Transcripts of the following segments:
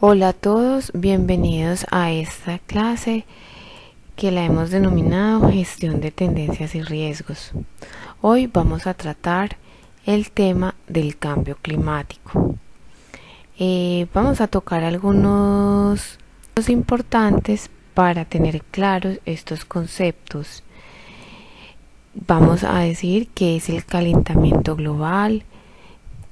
Hola a todos, bienvenidos a esta clase que la hemos denominado Gestión de Tendencias y Riesgos. Hoy vamos a tratar el tema del cambio climático. Vamos a tocar algunos importantes para tener claros estos conceptos. Vamos a decir qué es el calentamiento global,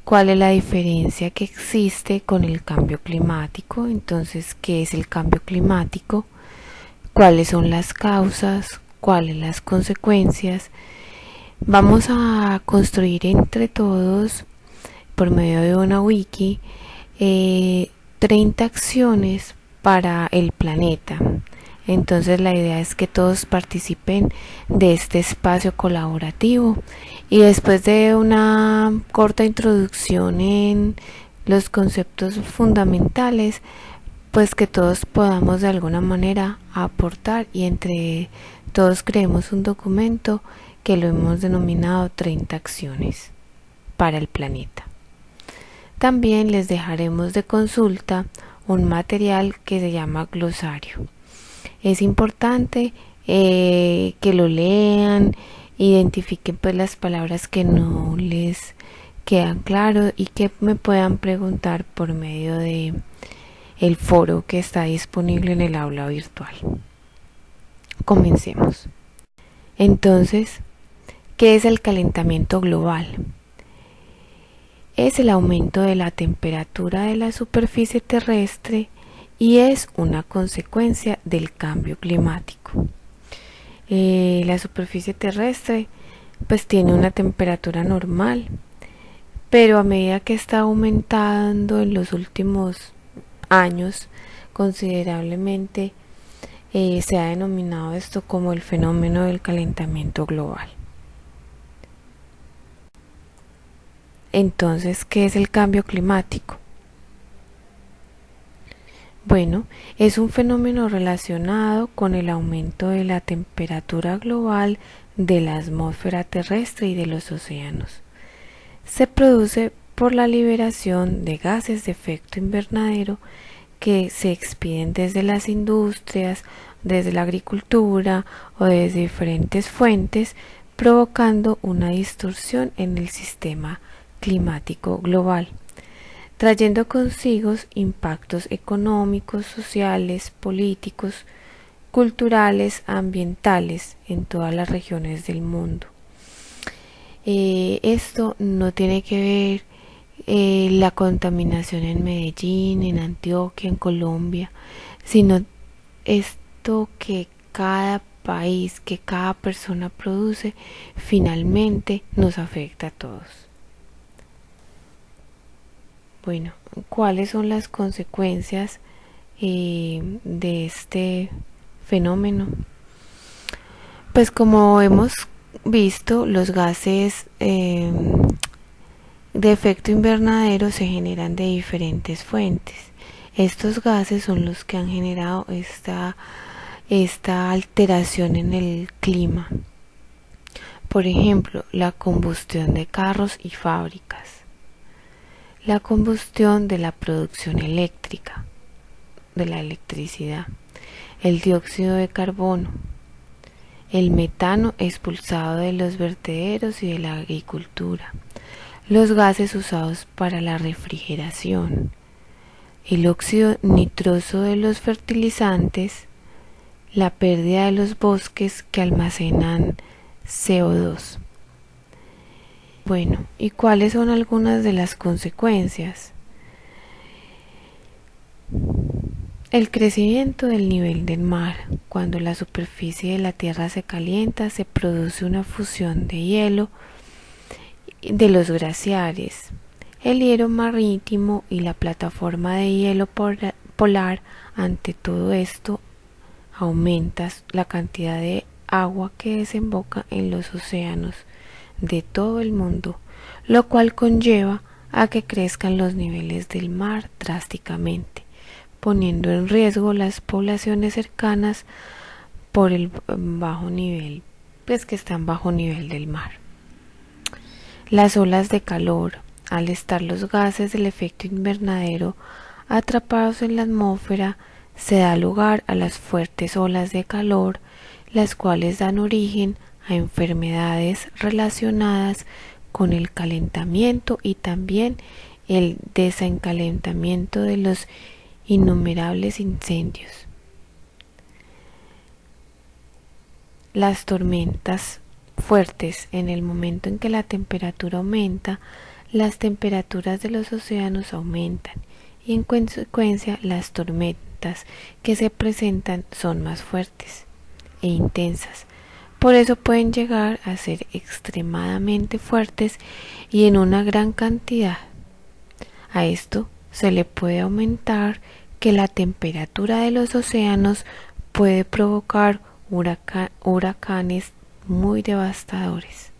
cuál es la diferencia que existe con el cambio climático. Entonces, ¿qué es el cambio climático? ¿Cuáles son las causas? ¿Cuáles las consecuencias? Vamos a construir entre todos, por medio de una wiki, 30 acciones para el planeta. Entonces la idea es que todos participen de este espacio colaborativo y después de una corta introducción en los conceptos fundamentales, pues que todos podamos de alguna manera aportar y entre todos creemos un documento que lo hemos denominado 30 acciones para el planeta. También les dejaremos de consulta un material que se llama glosario. Es importante que lo lean, identifiquen pues las palabras que no les quedan claras y que me puedan preguntar por medio de el foro que está disponible en el aula virtual. Comencemos. Entonces, ¿qué es el calentamiento global? Es el aumento de la temperatura de la superficie terrestre y es una consecuencia del cambio climático. La superficie terrestre pues tiene una temperatura normal, pero a medida que está aumentando en los últimos años considerablemente, se ha denominado esto como el fenómeno del calentamiento global. Entonces, ¿qué es el cambio climático? Bueno, es un fenómeno relacionado con el aumento de la temperatura global de la atmósfera terrestre y de los océanos. Se produce por la liberación de gases de efecto invernadero que se expiden desde las industrias, desde la agricultura o desde diferentes fuentes, provocando una distorsión en el sistema climático global, trayendo consigo impactos económicos, sociales, políticos, culturales, ambientales en todas las regiones del mundo. Esto no tiene que ver la contaminación en Medellín, en Antioquia, en Colombia, sino esto que cada país, que cada persona produce, finalmente nos afecta a todos. Bueno, ¿cuáles son las consecuencias de este fenómeno? Pues como hemos visto, los gases de efecto invernadero se generan de diferentes fuentes. Estos gases son los que han generado esta alteración en el clima. Por ejemplo, la combustión de carros y fábricas, la combustión de la producción eléctrica, de la electricidad, el dióxido de carbono, el metano expulsado de los vertederos y de la agricultura, los gases usados para la refrigeración, el óxido nitroso de los fertilizantes, la pérdida de los bosques que almacenan CO2. Bueno, ¿y cuáles son algunas de las consecuencias? El crecimiento del nivel del mar. Cuando la superficie de la Tierra se calienta, se produce una fusión de hielo de los glaciares. El hielo marítimo y la plataforma de hielo polar, ante todo esto, aumenta la cantidad de agua que desemboca en los océanos de todo el mundo, lo cual conlleva a que crezcan los niveles del mar drásticamente, poniendo en riesgo las poblaciones cercanas por el bajo nivel, pues que están bajo nivel del mar. Las olas de calor, al estar los gases del efecto invernadero atrapados en la atmósfera, se da lugar a las fuertes olas de calor, las cuales dan origen a enfermedades relacionadas con el calentamiento y también el desencalentamiento de los innumerables incendios. Las tormentas fuertes, en el momento en que la temperatura aumenta, las temperaturas de los océanos aumentan y en consecuencia las tormentas que se presentan son más fuertes e intensas. Por eso pueden llegar a ser extremadamente fuertes y en una gran cantidad. A esto se le puede aumentar que la temperatura de los océanos puede provocar huracanes muy devastadores.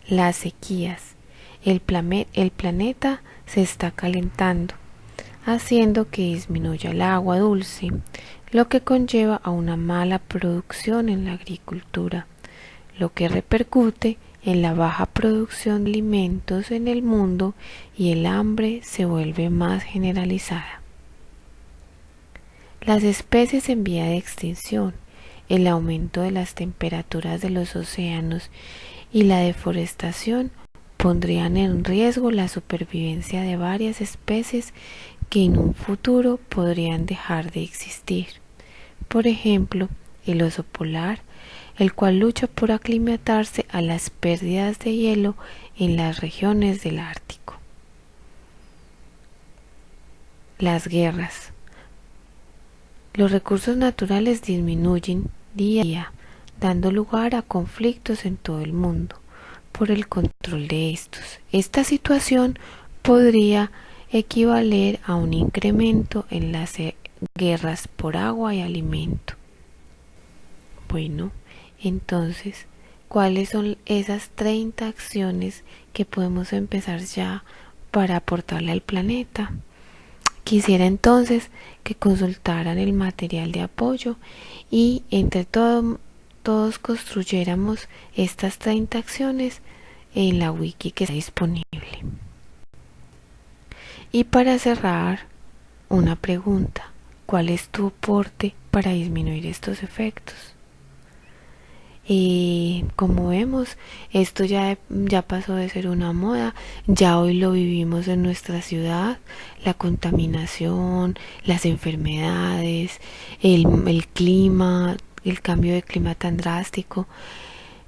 Las sequías. El planeta se está calentando, haciendo que disminuya el agua dulce, lo que conlleva a una mala producción en la agricultura, lo que repercute en la baja producción de alimentos en el mundo y el hambre se vuelve más generalizada. Las especies en vía de extinción, el aumento de las temperaturas de los océanos y la deforestación pondrían en riesgo la supervivencia de varias especies que en un futuro podrían dejar de existir. Por ejemplo, el oso polar, el cual lucha por aclimatarse a las pérdidas de hielo en las regiones del Ártico. Las guerras. Los recursos naturales disminuyen día a día, dando lugar a conflictos en todo el mundo por el control de estos. Esta situación podría equivaler a un incremento en las guerras por agua y alimento. Bueno, entonces, ¿cuáles son esas 30 acciones que podemos empezar ya para aportarle al planeta? Quisiera entonces que consultaran el material de apoyo y entre todos construyéramos estas 30 acciones en la wiki que está disponible. Y para cerrar, una pregunta: ¿cuál es tu aporte para disminuir estos efectos? Y como vemos, esto ya pasó de ser una moda, ya hoy lo vivimos en nuestra ciudad, la contaminación, las enfermedades, el clima, el cambio de clima tan drástico.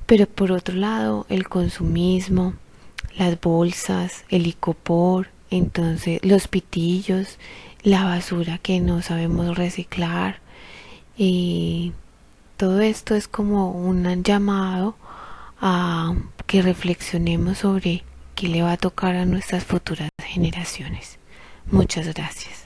Pero por otro lado, el consumismo, las bolsas, el icopor, entonces los pitillos, la basura que no sabemos reciclar, y todo esto es como un llamado a que reflexionemos sobre qué le va a tocar a nuestras futuras generaciones. Muchas gracias.